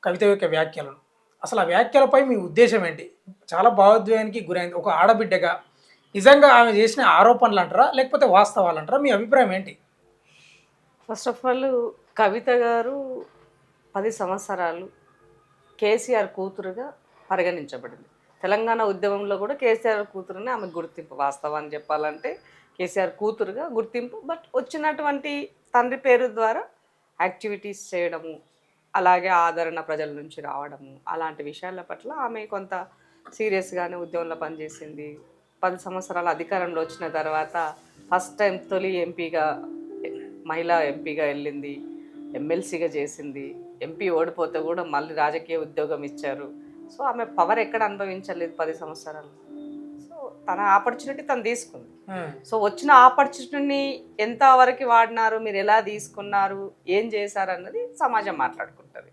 కవిత యొక్క వ్యాఖ్యలను. అసలు ఆ వ్యాఖ్యలపై మీ ఉద్దేశ్యం ఏంటి? చాలా భావోద్వేగానికి గురైంది. ఒక ఆడబిడ్డగా నిజంగా ఆమె చేసిన ఆరోపణలంటారా? లేకపోతే వాస్తవాలంటారా? మీ అభిప్రాయం ఏంటి? ఫస్ట్ ఆఫ్ ఆల్ కవిత గారు 10 సంవత్సరాలు కేసీఆర్ కూతురుగా పరిగణించబడింది. తెలంగాణ ఉద్యమంలో కూడా కేసీఆర్ కూతురుని ఆమె గుర్తింపు. వాస్తవాన్ని చెప్పాలంటే కేసీఆర్ కూతురుగా గుర్తింపు. బట్ వచ్చినటువంటి తండ్రి పేరు ద్వారా యాక్టివిటీస్ చేయడము, అలాగే ఆదరణ ప్రజల నుంచి రావడము, అలాంటి విషయాల పట్ల ఆమె కొంత సీరియస్గానే ఉద్యమంలో పనిచేసింది. 10 సంవత్సరాల అధికారంలో వచ్చిన తర్వాత ఫస్ట్ టైం తొలి ఎంపీగా, మహిళా ఎంపీగా వెళ్ళింది, ఎమ్మెల్సీగా చేసింది. ఎంపీ ఓడిపోతే కూడా మళ్ళీ రాజకీయ ఉద్యోగం ఇచ్చారు. సో ఆమె పవర్ ఎక్కడ అనుభవించలేదు 10 సంవత్సరాలు. సో తన ఆపర్చునిటీ తను తీసుకుంది. సో వచ్చిన ఆపర్చునిటీని ఎంతవరకు వాడినారు, మీరు ఎలా తీసుకున్నారు, ఏం చేశారు అన్నది సమాజం మాట్లాడుకుంటుంది.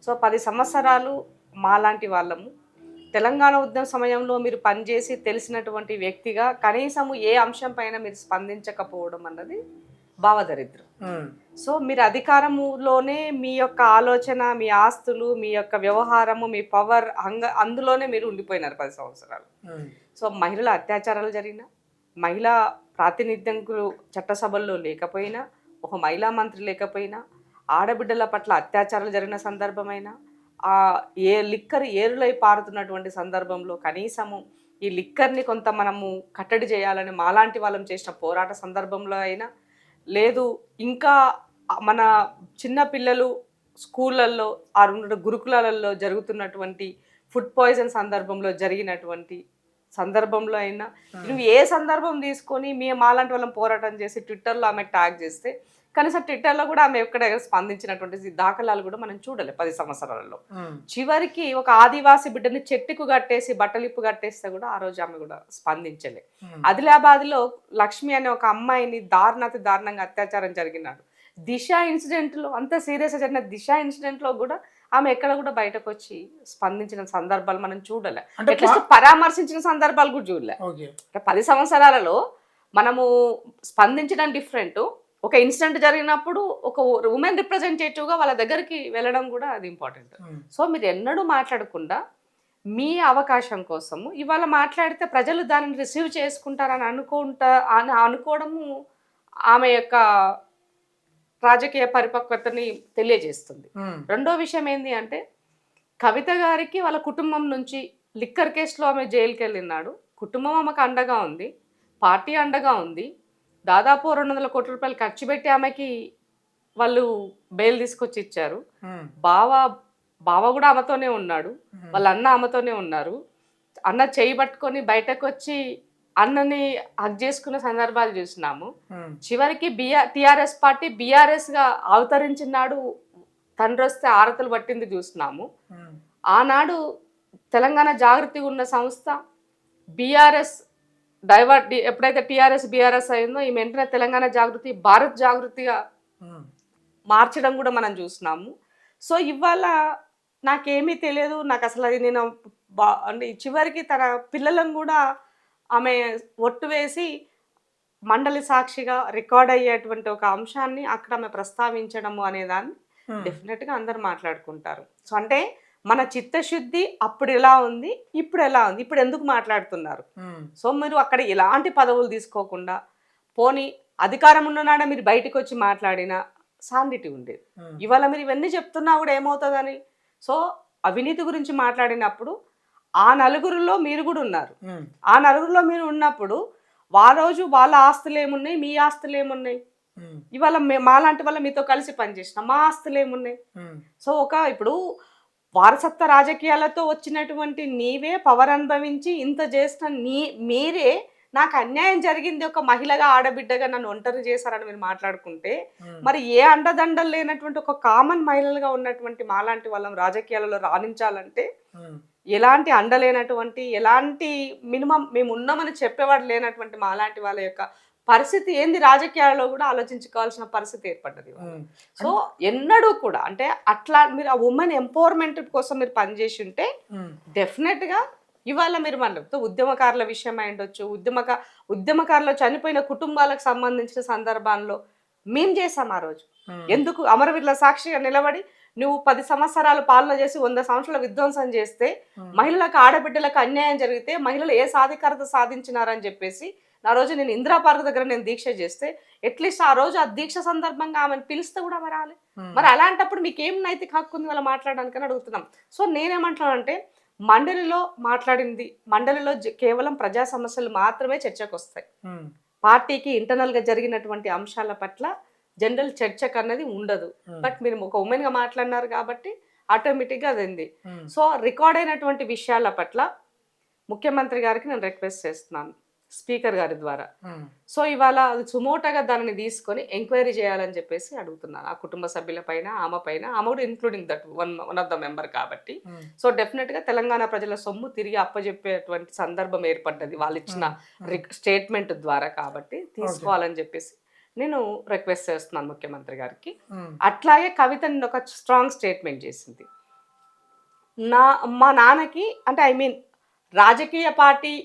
సో 10 సంవత్సరాలు మాలాంటి వాళ్ళము తెలంగాణ ఉద్యమ సమయంలో మీరు పనిచేసి తెలిసినటువంటి వ్యక్తిగా కనీసము ఏ అంశం పైన మీరు స్పందించకపోవడం అన్నది భావదరిద్రం. సో మీరు అధికారములోనే మీ యొక్క ఆలోచన, మీ ఆస్తులు, మీ యొక్క వ్యవహారము, మీ పవర్ అందులోనే మీరు ఉండిపోయినారు 10 సంవత్సరాలు. సో మహిళల అత్యాచారాలు జరిగినా, మహిళా ప్రాతినిధ్యంకులు చట్టసభల్లో లేకపోయినా, ఒక మహిళా మంత్రి లేకపోయినా, ఆడబిడ్డల పట్ల అత్యాచారాలు జరిగిన సందర్భమైనా, ఏ లిక్కర్ ఏరులై పారుతున్నటువంటి సందర్భంలో కనీసము ఈ లిక్కర్ని కొంత మనము కట్టడి చేయాలని మాలాంటి వాళ్ళం చేసిన పోరాట సందర్భంలో అయినా, లేదు ఇంకా మన చిన్న పిల్లలు స్కూళ్ళల్లో గురుకులాలలో జరుగుతున్నటువంటి ఫుడ్ పాయిజన్ సందర్భంలో జరిగినటువంటి సందర్భంలో అయినా, నువ్వు ఏ సందర్భం తీసుకొని మాలాంటి వాళ్ళం పోరాటం చేసి ట్విట్టర్లో ఆమె ట్యాగ్ చేస్తే కనీసం ట్విట్టర్లో కూడా ఆమె ఎక్కడ స్పందించినటువంటి దాఖలాలు కూడా మనం చూడలే 10 సంవత్సరాలలో. చివరికి ఒక ఆదివాసి బిడ్డని చెట్టుకు కట్టేసి బట్టలిప్పు కట్టేస్తే కూడా ఆ రోజు ఆమె కూడా స్పందించలే. ఆదిలాబాద్లో లక్ష్మి అనే ఒక అమ్మాయిని దారుణాతి దారుణంగా అత్యాచారం జరిగినాడు. దిశ ఇన్సిడెంట్లో, అంత సీరియస్గా జరిగిన దిశ ఇన్సిడెంట్లో కూడా ఆమె ఎక్కడ కూడా బయటకు వచ్చి స్పందించిన సందర్భాలు మనం చూడలే. అట్లీస్ట్ పరామర్శించిన సందర్భాలు కూడా చూడలే. 10 సంవత్సరాలలో మనము స్పందించడం డిఫరెంట్. ఒక ఇన్సిడెంట్ జరిగినప్పుడు ఒక ఉమెన్ రిప్రజెంటేటివ్గా వాళ్ళ దగ్గరికి వెళ్ళడం కూడా అది ఇంపార్టెంట్. సో మీరు ఎన్నడూ మాట్లాడకుండా మీ అవకాశం కోసము ఇవాళ మాట్లాడితే ప్రజలు దానిని రిసీవ్ చేసుకుంటారని అనుకోవడము ఆమె యొక్క రాజకీయ పరిపక్వతని తెలియజేస్తుంది. రెండో విషయం ఏంటి అంటే, కవిత గారికి వాళ్ళ కుటుంబం నుంచి లిక్కర్ కేసులో ఆమె జైలుకి వెళ్ళినాడు. కుటుంబం ఆమెకు అండగా ఉంది, పార్టీ అండగా ఉంది. దాదాపు 200 కోట్ల రూపాయలు ఖర్చు పెట్టి ఆమెకి వాళ్ళు బెయిల్ తీసుకొచ్చి ఇచ్చారు. బావ కూడా ఆమెతోనే ఉన్నాడు, వాళ్ళ అన్న ఆమెతోనే ఉన్నారు. అన్న చేయి పట్టుకొని బయటకు వచ్చి అన్నని హక్ చేసుకున్న సందర్భాలు చూసినాము. చివరికి టిఆర్ఎస్ పార్టీ బీఆర్ఎస్ గా అవతరించినాడు, తండ్రి వస్తే ఆరతలు పట్టింది చూసినాము. ఆనాడు తెలంగాణ జాగృతి ఉన్న సంస్థ బీఆర్ఎస్ డైవర్ట్, ఎప్పుడైతే టిఆర్ఎస్ బీఆర్ఎస్ అయిందో ఈ వెంటనే తెలంగాణ జాగృతి భారత్ జాగృతిగా మార్చడం కూడా మనం చూసినాము. సో ఇవాళ నాకేమీ తెలియదు, నాకు అసలు అది నేను అంటే చివరికి తన పిల్లలను కూడా ఆమె ఒట్టు వేసి మండలి సాక్షిగా రికార్డ్ అయ్యేటువంటి ఒక అంశాన్ని అక్కడ ఆమె ప్రస్తావించడము అనేదాన్ని డెఫినెట్గా అందరు మాట్లాడుకుంటారు. సో అంటే మన చిత్తశుద్ధి అప్పుడు ఎలా ఉంది, ఇప్పుడు ఎలా ఉంది, ఇప్పుడు ఎందుకు మాట్లాడుతున్నారు. సో మీరు అక్కడ ఎలాంటి పదవులు తీసుకోకుండా పోనీ అధికారం ఉన్ననాడ మీరు బయటకు వచ్చి మాట్లాడినా సాండిటీ ఉండేది. ఇవాళ మీరు ఇవన్నీ చెప్తున్నా కూడా ఏమవుతుందని. సో అవినీతి గురించి మాట్లాడినప్పుడు ఆ నలుగురిలో మీరు కూడా ఉన్నారు. ఆ నలుగురిలో మీరు ఉన్నప్పుడు రోజు వాళ్ళ ఆస్తులు ఏమున్నాయి, మీ ఆస్తులు ఏమున్నాయి. ఇవాళ మాలాంటి వాళ్ళ మీతో కలిసి పనిచేసిన మా ఆస్తులు ఏమున్నాయి. సో ఇప్పుడు వారసత్వ రాజకీయాలతో వచ్చినటువంటి నీవే పవర్ అనుభవించి ఇంత చేసిన మీరే నాకు అన్యాయం జరిగింది, ఒక మహిళగా ఆడబిడ్డగా నన్ను ఒంటరి చేశారని మీరు మాట్లాడుకుంటే, మరి ఏ అండదండలు లేనటువంటి ఒక కామన్ మహిళలుగా ఉన్నటువంటి మాలాంటి వాళ్ళం రాజకీయాలలో రాణించాలంటే ఎలాంటి అండలేనటువంటి, ఎలాంటి మినిమం మేము ఉన్నామని చెప్పేవాడు లేనటువంటి మాలాంటి వాళ్ళ యొక్క పరిస్థితి ఏంది రాజకీయాల్లో కూడా ఆలోచించుకోవాల్సిన పరిస్థితి ఏర్పడ్డది. సో ఎన్నడూ కూడా అంటే అట్లా మీరు ఆ ఉమెన్ ఎంపవర్మెంట్ కోసం మీరు పనిచేసి ఉంటే డెఫినెట్గా ఇవాళ మీరు మనతో ఉద్యమకారుల విషయం అయి ఉండొచ్చు, ఉద్యమకారులు చనిపోయిన కుటుంబాలకు సంబంధించిన సందర్భాల్లో మేము చేసాం ఆ రోజు. ఎందుకు అమరవీరుల సాక్షిగా నిలబడి నువ్వు 10 సంవత్సరాలు పాలన చేసి 100 సంవత్సరాల విధ్వంసం చేస్తే మహిళలకు ఆడబిడ్డలకు అన్యాయం జరిగితే మహిళలు ఏ సాధికారత సాధించినారని చెప్పేసి ఆ రోజు నేను ఇందిరా పార్క్ దగ్గర నేను దీక్ష చేస్తే అట్లీస్ట్ ఆ రోజు ఆ దీక్ష సందర్భంగా ఆమెను పిలిస్తే కూడా ఆమె రాలే. మరి అలాంటప్పుడు మీకు ఏం నైతిక హక్కు ఉంది వాళ్ళ మాట్లాడడానికి అని అడుగుతున్నాం. సో నేనేమంటున్నానంటే మండలిలో మాట్లాడింది, మండలిలో కేవలం ప్రజా సమస్యలు మాత్రమే చర్చకు వస్తాయి. పార్టీకి ఇంటర్నల్గా జరిగినటువంటి అంశాల పట్ల జనరల్ చర్చకు అన్నది ఉండదు. బట్ మీరు ఒక ఉమెన్ గా మాట్లాడినారు కాబట్టి ఆటోమేటిక్గా అదింది. సో రికార్డ్ అయినటువంటి విషయాల పట్ల ముఖ్యమంత్రి గారికి నేను రిక్వెస్ట్ చేస్తున్నాను స్పీకర్ గారి ద్వారా. సో ఇవాళ అది సుమోటగా దానిని తీసుకొని ఎంక్వైరీ చేయాలని చెప్పేసి అడుగుతున్నాను ఆ కుటుంబ సభ్యుల పైన, ఆమె పైన, ఆమె కూడా including that one of the member కాబట్టి. సో డెఫినెట్ గా తెలంగాణ ప్రజల సొమ్ము తిరిగి అప్పజెప్పేటువంటి సందర్భం ఏర్పడ్డది వాళ్ళు ఇచ్చిన స్టేట్మెంట్ ద్వారా, కాబట్టి తీసుకోవాలని చెప్పేసి నేను రిక్వెస్ట్ చేస్తున్నాను ముఖ్యమంత్రి గారికి. అట్లాగే కవిత నిన్న ఒక స్ట్రాంగ్ స్టేట్మెంట్ చేసింది. మా నాన్నకి అంటే ఐ మీన్ రాజకీయ పార్టీ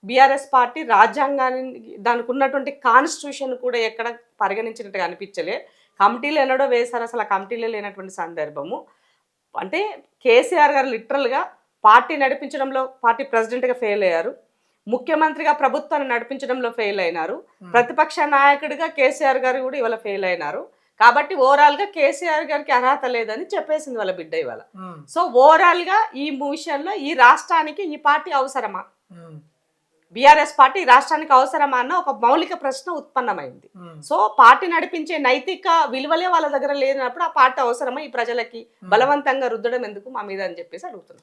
బీఆర్ఎస్ పార్టీ రాజ్యాంగాన్ని దానికి ఉన్నటువంటి కాన్స్టిట్యూషన్ కూడా ఎక్కడ పరిగణించినట్టుగా అనిపించలే. కమిటీలు ఎన్నడో వేశారు, అసలు ఆ కమిటీలో లేనటువంటి సందర్భము. అంటే కేసీఆర్ గారు లిటరల్గా పార్టీ నడిపించడంలో పార్టీ ప్రెసిడెంట్గా ఫెయిల్ అయ్యారు, ముఖ్యమంత్రిగా ప్రభుత్వాన్ని నడిపించడంలో ఫెయిల్ అయినారు, ప్రతిపక్ష నాయకుడిగా కేసీఆర్ గారు కూడా ఇవాళ ఫెయిల్ అయినారు. కాబట్టి ఓవరాల్గా కేసీఆర్ గారికి అర్హత లేదని చెప్పేసింది వాళ్ళ బిడ్డ ఇవాళ. సో ఓవరాల్గా ఈ విషయంలో ఈ రాష్ట్రానికి ఈ పార్టీ అవసరమా, బీఆర్ఎస్ పార్టీ రాష్ట్రానికి అవసరమా అన్న ఒక మౌలిక ప్రశ్న ఉత్పన్నమైంది. సో పార్టీ నడిపించే నైతిక విలువలే వాళ్ళ దగ్గర లేనప్పుడు ఆ పార్టీ అవసరమా ఈ ప్రజలకి బలవంతంగా రుద్దడం ఎందుకు మా మీద అని చెప్పేసి అడుగుతున్నాం.